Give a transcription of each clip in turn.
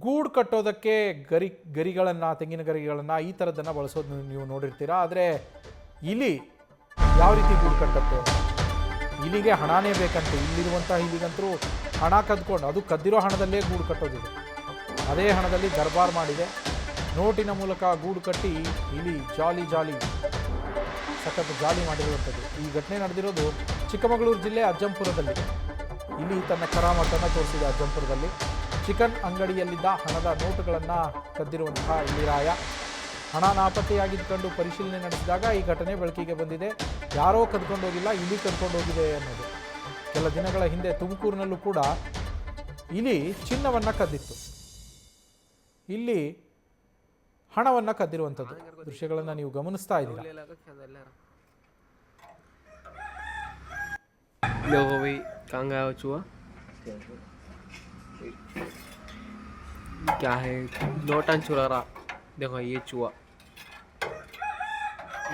ಗೂಡು ಕಟ್ಟೋದಕ್ಕೆ ಗರಿಗಳನ್ನು ತೆಂಗಿನ ಗರಿಗಳನ್ನು ಈ ಥರದ್ದನ್ನು ಬಳಸೋದು ನೀವು ನೋಡಿರ್ತೀರಾ. ಆದರೆ ಇಲಿ ಯಾವ ರೀತಿ ಗೂಡು ಕಟ್ಟುತ್ತೆ? ಇಲಿಗೆ ಹಣನೇ ಬೇಕಂತೆ. ಇಲ್ಲಿರುವಂಥ ಇಲಿಗಂತರೂ ಹಣ ಕದ್ಕೊಂಡು, ಅದು ಕದ್ದಿರೋ ಹಣದಲ್ಲೇ ಗೂಡು ಕಟ್ಟೋದಿದೆ. ಅದೇ ಹಣದಲ್ಲಿ ದರ್ಬಾರ್ ಮಾಡಿದೆ. ನೋಟಿನ ಮೂಲಕ ಗೂಡು ಕಟ್ಟಿ ಇಲಿ ಜಾಲಿ ಸಖತ್ ಜಾಲಿ ಮಾಡಿರುವಂಥದ್ದು. ಈ ಘಟನೆ ನಡೆದಿರೋದು ಚಿಕ್ಕಮಗಳೂರು ಜಿಲ್ಲೆ ಅಜ್ಜಂಪುರದಲ್ಲಿ. ಇಲಿ ತನ್ನ ಕರಾಮತನ್ನು ತೋರಿಸಿದೆ ಅಜ್ಜಂಪುರದಲ್ಲಿ. ಚಿಕನ್ ಅಂಗಡಿಯಲ್ಲಿದ್ದ ಹಣದ ನೋಟುಗಳನ್ನು ಕದ್ದಿರುವಂತಹ ಇಲಿರಾಯ ಹಣ ನಾಪತ್ತೆಯಾಗಿದ್ದುಕೊಂಡು ಪರಿಶೀಲನೆ ನಡೆಸಿದಾಗ ಈ ಘಟನೆ ಬೆಳಕಿಗೆ ಬಂದಿದೆ. ಯಾರೋ ಕದ್ಕೊಂಡು ಹೋಗಿಲ್ಲ, ಇಲಿ ಕದ್ಕೊಂಡು ಹೋಗಿದೆ ಅನ್ನೋದು. ಕೆಲ ದಿನಗಳ ಹಿಂದೆ ತುಮಕೂರಿನಲ್ಲೂ ಕೂಡ ಇಲಿ ಚಿನ್ನವನ್ನು ಕದ್ದಿತ್ತು. ಇಲ್ಲಿ ಹಣವನ್ನು ಕದ್ದಿರುವಂಥದ್ದು ದೃಶ್ಯಗಳನ್ನು ನೀವು ಗಮನಿಸ್ತಾ ಇದ್ದೀರಾ. क्या है नोटन चुरा रहा। देखो ये चूहा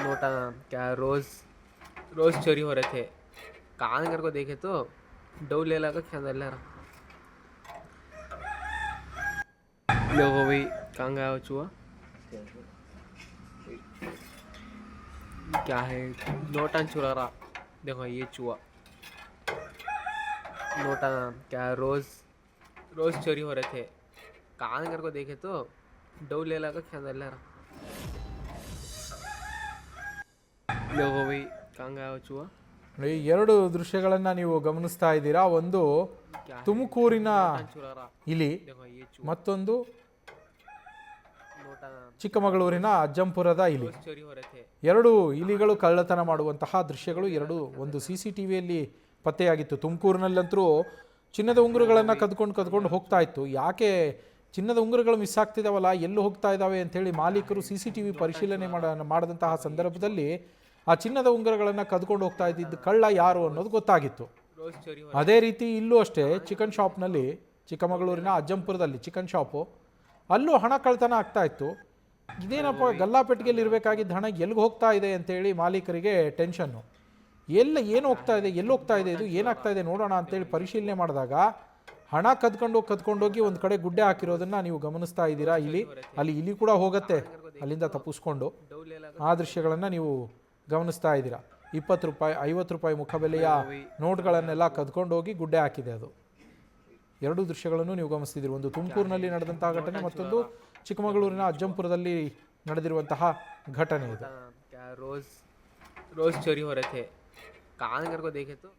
नोटा क्या रोज चोरी हो रहे थे। कान कर को देखे तो डो ले लगा क्या रहा। देखो भाई कहाँ गया वो चूहा। क्या है नोटन चुरा रहा। देखो ये चूहा नोटा क्या रोज चोरी हो रहे थे। कान कर को देखे तो डो ले लगा क्या रहा। देखो भाई कहाँ गया वो चूहा। ಈ ಎರಡು ದೃಶ್ಯಗಳನ್ನು ನೀವು ಗಮನಿಸ್ತಾ ಇದ್ದೀರಾ. ಒಂದು ತುಮಕೂರಿನ ಇಲಿ, ಮತ್ತೊಂದು ಚಿಕ್ಕಮಗಳೂರಿನ ಅಜ್ಜಂಪುರದ ಇಲಿ. ಎರಡು ಇಲಿಗಳು ಕಳ್ಳತನ ಮಾಡುವಂತಹ ದೃಶ್ಯಗಳು ಎರಡು ಒಂದು CCTVಯಲ್ಲಿ ಪತ್ತೆಯಾಗಿತ್ತು. ತುಮಕೂರಿನಲ್ಲಂತರೂ ಚಿನ್ನದ ಉಂಗುರಗಳನ್ನು ಕದ್ಕೊಂಡು ಹೋಗ್ತಾ ಇತ್ತು. ಯಾಕೆ ಚಿನ್ನದ ಉಂಗುರಗಳು ಮಿಸ್ ಆಗ್ತಿದಾವಲ್ಲ, ಎಲ್ಲೂ ಹೋಗ್ತಾ ಇದ್ದಾವೆ ಅಂಥೇಳಿ ಮಾಲೀಕರು CCTV ಪರಿಶೀಲನೆ ಮಾಡಿದಂತಹ ಸಂದರ್ಭದಲ್ಲಿ ಆ ಚಿನ್ನದ ಉಂಗುರಗಳನ್ನು ಕದ್ಕೊಂಡು ಹೋಗ್ತಾ ಇದ್ದಿದ್ದು ಕಳ್ಳ ಯಾರು ಅನ್ನೋದು ಗೊತ್ತಾಗಿತ್ತು. ಅದೇ ರೀತಿ ಇಲ್ಲೂ ಅಷ್ಟೇ ಚಿಕನ್ ಶಾಪ್ನಲ್ಲಿ, ಚಿಕ್ಕಮಗಳೂರಿನ ಅಜ್ಜಂಪುರದಲ್ಲಿ ಚಿಕನ್ ಶಾಪು, ಅಲ್ಲೂ ಹಣ ಕಳ್ತನ ಆಗ್ತಾ ಇತ್ತು. ಇದೇನಪ್ಪ ಗಲ್ಲಾಪೆಟ್ಟಿಗೆಯಲ್ಲಿ ಇರಬೇಕಾಗಿದ್ದ ಹಣ ಎಲ್ಲಿಗೆ ಹೋಗ್ತಾ ಇದೆ ಅಂತೇಳಿ ಮಾಲೀಕರಿಗೆ ಟೆನ್ಷನ್ನು. ಏನು ಹೋಗ್ತಾ ಇದೆ, ಎಲ್ಲಿ ಹೋಗ್ತಾ ಇದೆ, ಇದು ಏನಾಗ್ತಾ ಇದೆ ನೋಡೋಣ ಅಂತೇಳಿ ಪರಿಶೀಲನೆ ಮಾಡಿದಾಗ ಹಣ ಕದ್ಕೊಂಡೋಗಿ ಒಂದು ಕಡೆ ಗುಡ್ಡೆ ಹಾಕಿರೋದನ್ನು ನೀವು ಗಮನಿಸ್ತಾ ಇದ್ದೀರಾ. ಅಲ್ಲಿ ಇಲಿ ಕೂಡ ಹೋಗುತ್ತೆ ಅಲ್ಲಿಂದ ತಪ್ಪಿಸ್ಕೊಂಡು. ಆ ದೃಶ್ಯಗಳನ್ನು ನೀವು ಗಮನಿಸ್ತಾ ಇದ್ದೀರಾ. 20 ರೂಪಾಯಿ 50 ರೂಪಾಯಿ ಮುಖಬೆಲೆಯ ನೋಟ್ಗಳನ್ನೆಲ್ಲ ಕದ್ಕೊಂಡೋಗಿ ಗುಡ್ಡೆ ಹಾಕಿದೆ ಅದು. ಎರಡು ದೃಶ್ಯಗಳನ್ನು ನೀವು ಗಮನಿಸ್ತಿದ್ದೀರಿ. ಒಂದು ತುಮಕೂರಿನಲ್ಲಿ ನಡೆದಂತಹ ಘಟನೆ, ಮತ್ತೊಂದು ಚಿಕ್ಕಮಗಳೂರಿನ ಅಜ್ಜಂಪುರದಲ್ಲಿ ನಡೆದಿರುವಂತಹ ಘಟನೆ ಇದು. रोज चोरी हो रहे थे। कान कर को देखे तो